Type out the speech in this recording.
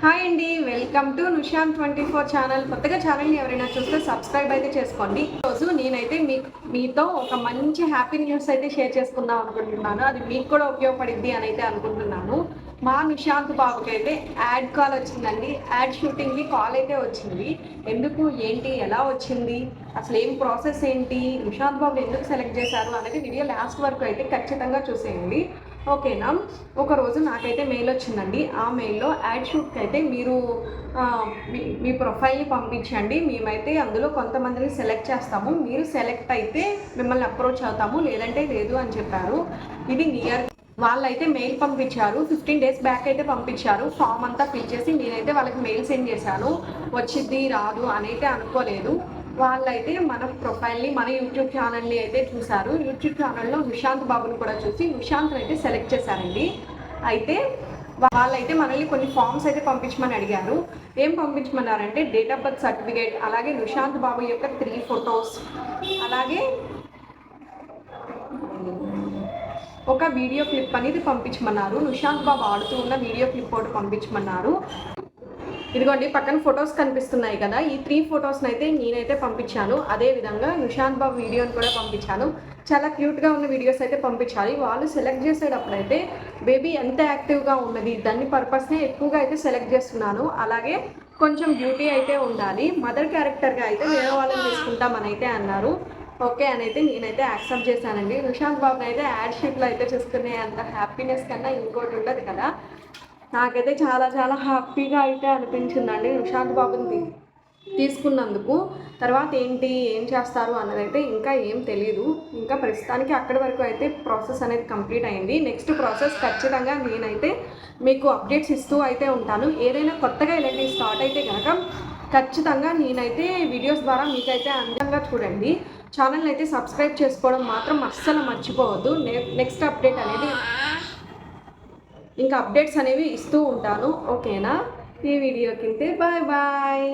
Hi అండి, welcome to నుషాన్24 channel. కొత్తగా ఛానల్ని ఎవరైనా చూస్తే సబ్స్క్రైబ్ అయితే చేసుకోండి. ఈరోజు నేనైతే మీతో ఒక మంచి హ్యాపీ న్యూస్ అయితే షేర్ చేసుకుందాం అనుకుంటున్నాను. అది మీకు కూడా ఉపయోగపడిద్ది అని అయితే అనుకుంటున్నాను. మా నిశాంత్ బాబుకి అయితే యాడ్ కాల్ వచ్చిందండి. యాడ్ షూటింగ్కి కాల్ అయితే వచ్చింది. ఎందుకు, ఏంటి, ఎలా వచ్చింది, అసలు ఏం ప్రాసెస్ ఏంటి, నిశాంత్ బాబు ఎందుకు సెలెక్ట్ చేశారు అనేది వీడియో లాస్ట్ వరకు అయితే ఖచ్చితంగా చూసేయండి. ఓకేనా. ఒకరోజు నాకైతే మెయిల్ వచ్చిందండి. ఆ మెయిల్లో యాడ్ షూట్కి అయితే మీరు మీ ప్రొఫైల్ని పంపించండి, మేమైతే అందులో కొంతమందిని సెలెక్ట్ చేస్తాము, మీరు సెలెక్ట్ అయితే మిమ్మల్ని అప్రోచ్ అవుతాము, లేదంటే లేదు అని చెప్పారు. ఇది వాళ్ళైతే మెయిల్ పంపించారు. 15 days బ్యాక్ అయితే పంపించారు. ఫామ్ అంతా ఫిల్ చేసి నేనైతే వాళ్ళకి మెయిల్ సెండ్ చేశాను. వచ్చింది రాదు అని అయితే అనుకోలేదు. వాళ్ళైతే మన ప్రొఫైల్ని, మన యూట్యూబ్ ఛానల్ని అయితే చూశారు. యూట్యూబ్ ఛానల్లో నిశాంత్ బాబుని కూడా చూసి నిశాంత్ అయితే సెలెక్ట్ చేశారండి. అయితే వాళ్ళైతే మనల్ని కొన్ని ఫామ్స్ అయితే పంపించమని అడిగారు. ఏం పంపించమన్నారంటే డేట్ ఆఫ్ బర్త్ సర్టిఫికేట్, అలాగే నిశాంత్ బాబు యొక్క 3 photos, అలాగే ఒక వీడియో క్లిప్ అనేది పంపించమన్నారు. నిశాంత్ బాబు ఆడుతూ ఉన్న వీడియో క్లిప్ ఒకటి పంపించమన్నారు. ఇదిగోండి పక్కన ఫొటోస్ కనిపిస్తున్నాయి కదా, ఈ 3 photos అయితే నేనైతే పంపించాను. అదేవిధంగా నిశాంత్ బాబు వీడియోని కూడా పంపించాను. చాలా క్యూట్గా ఉన్న వీడియోస్ అయితే పంపించాలి. వాళ్ళు సెలెక్ట్ చేసేటప్పుడు అయితే బేబీ ఎంత యాక్టివ్గా ఉన్నది, దాన్ని పర్పస్నే ఎక్కువగా అయితే సెలెక్ట్ చేస్తున్నాను. అలాగే కొంచెం బ్యూటీ అయితే ఉండాలి, మదర్ క్యారెక్టర్గా అయితే వేరే వాళ్ళని తీసుకుంటామని అయితే అన్నారు. ఓకే అని అయితే నేనైతే యాక్సెప్ట్ చేశానండి. నిశాంత్ బాబుని అయితే యాడ్ షీట్లో అయితే చూసుకునే అంత హ్యాపీనెస్ కన్నా ఇంకోటి ఉండదు కదా. నాకైతే చాలా చాలా హ్యాపీగా అయితే అనిపించిందండి నిశాంత్ బాబుని తీసుకున్నందుకు. తర్వాత ఏంటి, ఏం చేస్తారు అన్నదైతే ఇంకా ఏం తెలియదు. ఇంకా ప్రస్తుతానికి అక్కడి వరకు అయితే ప్రాసెస్ అనేది కంప్లీట్ అయింది. నెక్స్ట్ ప్రాసెస్ ఖచ్చితంగా నేనైతే మీకు అప్డేట్స్ ఇస్తూ అయితే ఉంటాను. ఏదైనా కొత్తగా ఇలాంటివి స్టార్ట్ అయితే కనుక ఖచ్చితంగా నేనైతే వీడియోస్ ద్వారా మీకైతే అందంగా చూడండి. ఛానల్ని అయితే సబ్స్క్రైబ్ చేసుకోవడం మాత్రం అస్సలు మర్చిపోవద్దు. నెక్స్ట్ అప్డేట్ అనేది ఇంకా అప్డేట్స్ అనేవి ఇస్తూ ఉంటాను. ఓకేనా. ఈ వీడియోకి బాయ్ బాయ్.